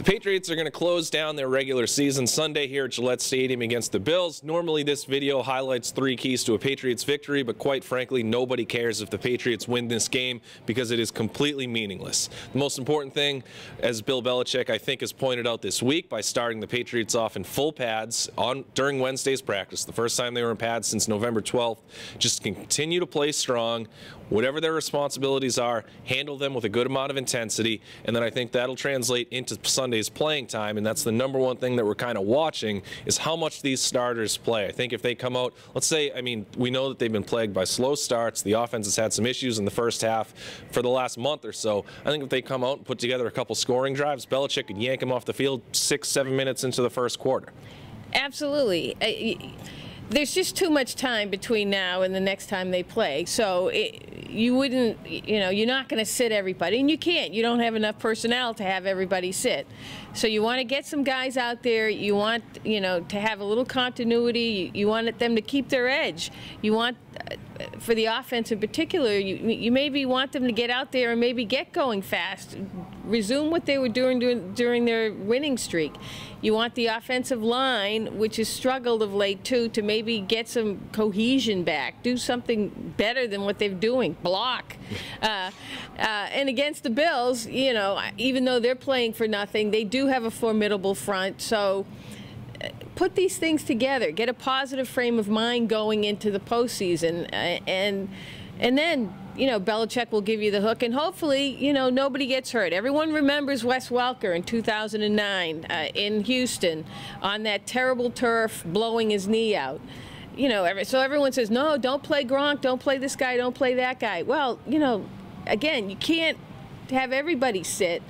The Patriots are going to close down their regular season Sunday here at Gillette Stadium against the Bills. Normally this video highlights 3 keys to a Patriots victory, but quite frankly, nobody cares if the Patriots win this game because it is completely meaningless. The most important thing, as Bill Belichick I think has pointed out this week by starting the Patriots off in full pads during Wednesday's practice, the first time they were in pads since November 12th, just continue to play strong. Whatever their responsibilities are, handle them with a good amount of intensity, and then I think that'll translate into Sunday's playing time, and that's the #1 thing that we're kind of watching is how much these starters play. I think if they come out, let's say, I mean, we know that they've been plagued by slow starts. The offense has had some issues in the first half for the last month or so. I think if they come out and put together a couple scoring drives, Belichick could yank them off the field 6-7 minutes into the first quarter. Absolutely. There's just too much time between now and the next time they play. So you wouldn't, you're not going to sit everybody, and you can't. You don't have enough personnel to have everybody sit. So you want to get some guys out there. You want, to have a little continuity. You want them to keep their edge. You want, for the offense in particular, you maybe want them to get out there and maybe get going fast, resume what they were doing during their winning streak. You want the offensive line, which has struggled of late too, to maybe get some cohesion back, do something better than what they're doing, block. And against the Bills, even though they're playing for nothing, they do have a formidable front. So put these things together, get a positive frame of mind going into the postseason, and then Belichick will give you the hook, and hopefully, nobody gets hurt. Everyone remembers Wes Welker in 2009 in Houston on that terrible turf, blowing his knee out. So everyone says, no, don't play Gronk, don't play this guy, don't play that guy. Well, again, you can't have everybody sit,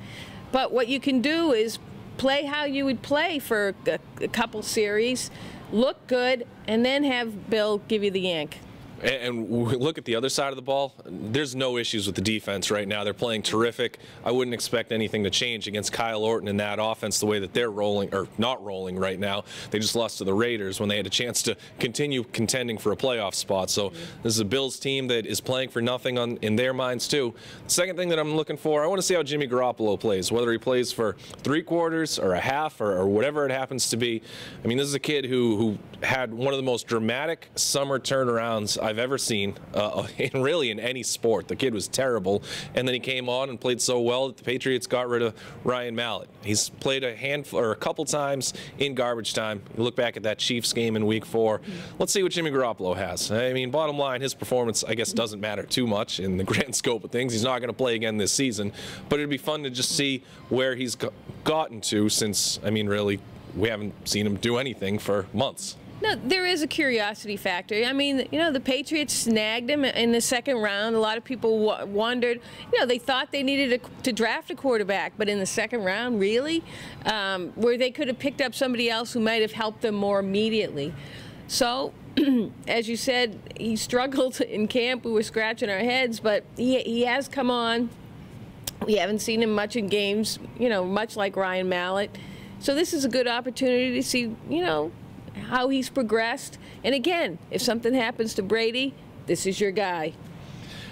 but what you can do is play how you would play for a couple series, look good, and then have Bill give you the yank. And look at the other side of the ball. There's no issues with the defense right now. They're playing terrific. I wouldn't expect anything to change against Kyle Orton and that offense the way that they're rolling, or not rolling right now. They just lost to the Raiders when they had a chance to continue contending for a playoff spot. So this is a Bills team that is playing for nothing in their minds too. The second thing that I'm looking for, I want to see how Jimmy Garoppolo plays, whether he plays for 3 quarters or a half or whatever it happens to be. I mean, this is a kid who had one of the most dramatic summer turnarounds I've ever seen, really in any sport. The kid was terrible, and then he came on and played so well that the Patriots got rid of Ryan Mallett. He's played a couple times in garbage time. You look back at that Chiefs game in Week 4. Let's see what Jimmy Garoppolo has. I mean, bottom line, his performance, I guess, doesn't matter too much in the grand scope of things. He's not going to play again this season, but it'd be fun to just see where he's gotten to since, I mean, really, we haven't seen him do anything for months. No, there is a curiosity factor. I mean, the Patriots snagged him in the 2nd round. A lot of people wondered, they thought they needed to draft a quarterback, but in the 2nd round, really? Where they could have picked up somebody else who might have helped them more immediately. So, as you said, he struggled in camp. We were scratching our heads, but he has come on. We haven't seen him much in games, much like Ryan Mallett. So this is a good opportunity to see, how he's progressed. And again, if something happens to Brady, this is your guy.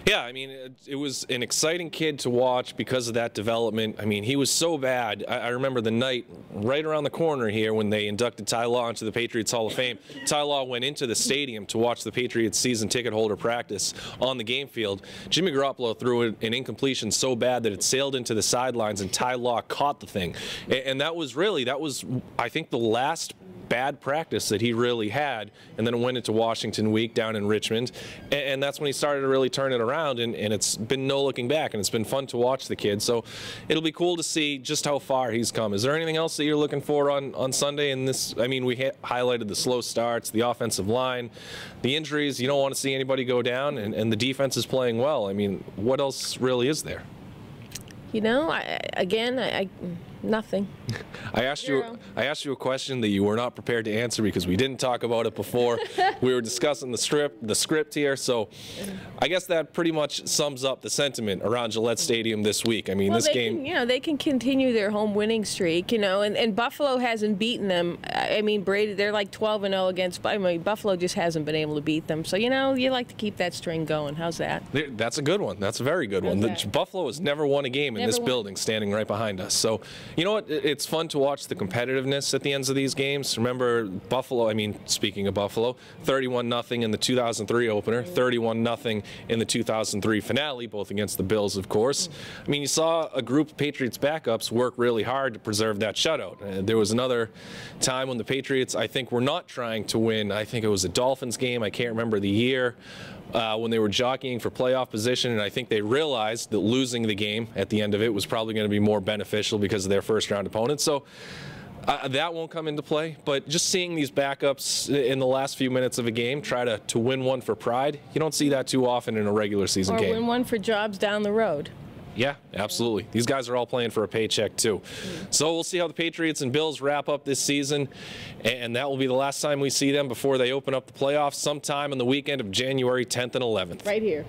Yeah, I mean, it was an exciting kid to watch because of that development. I mean, he was so bad. I remember the night right around the corner here when they inducted Ty Law into the Patriots Hall of Fame. Ty Law went into the stadium to watch the Patriots season ticket holder practice on the game field. Jimmy Garoppolo threw an incompletion so bad that it sailed into the sidelines, and Ty Law caught the thing. And that was, I think, the last bad practice that he really had, and then went into Washington week down in Richmond, and that's when he started to really turn it around, and it's been no looking back, and it's been fun to watch the kid. So it'll be cool to see just how far he's come. Is there anything else that you're looking for on Sunday in this? I mean, we highlighted the slow starts, the offensive line, the injuries. You don't want to see anybody go down, and the defense is playing well. I mean, what else really is there? Nothing. I asked you a question that you were not prepared to answer because we didn't talk about it before. We were discussing the script here, so I guess that pretty much sums up the sentiment around Gillette Stadium this week. I mean, this game, they can continue their home winning streak, and Buffalo hasn't beaten them. I mean, Brady, they're like 12-0 against. I mean, Buffalo just hasn't been able to beat them. So you like to keep that string going. How's that? That's a good one. That's a very good one. Buffalo has never won a game in this building, standing right behind us. So You know what? It's fun to watch the competitiveness at the ends of these games. Remember Buffalo, speaking of Buffalo, 31-0 in the 2003 opener, 31-0 in the 2003 finale, both against the Bills, of course. You saw a group of Patriots backups work really hard to preserve that shutout. There was another time when the Patriots, I think, were not trying to win. I think it was a Dolphins game. I can't remember the year. When they were jockeying for playoff position, and I think they realized that losing the game at the end of it was probably going to be more beneficial because of their first-round opponents. So that won't come into play. But just seeing these backups in the last few minutes of a game try to win one for pride, you don't see that too often in a regular season game. Or win one for jobs down the road. Yeah, absolutely. These guys are all playing for a paycheck, too. So we'll see how the Patriots and Bills wrap up this season, and that will be the last time we see them before they open up the playoffs sometime on the weekend of January 10th and 11th. Right here.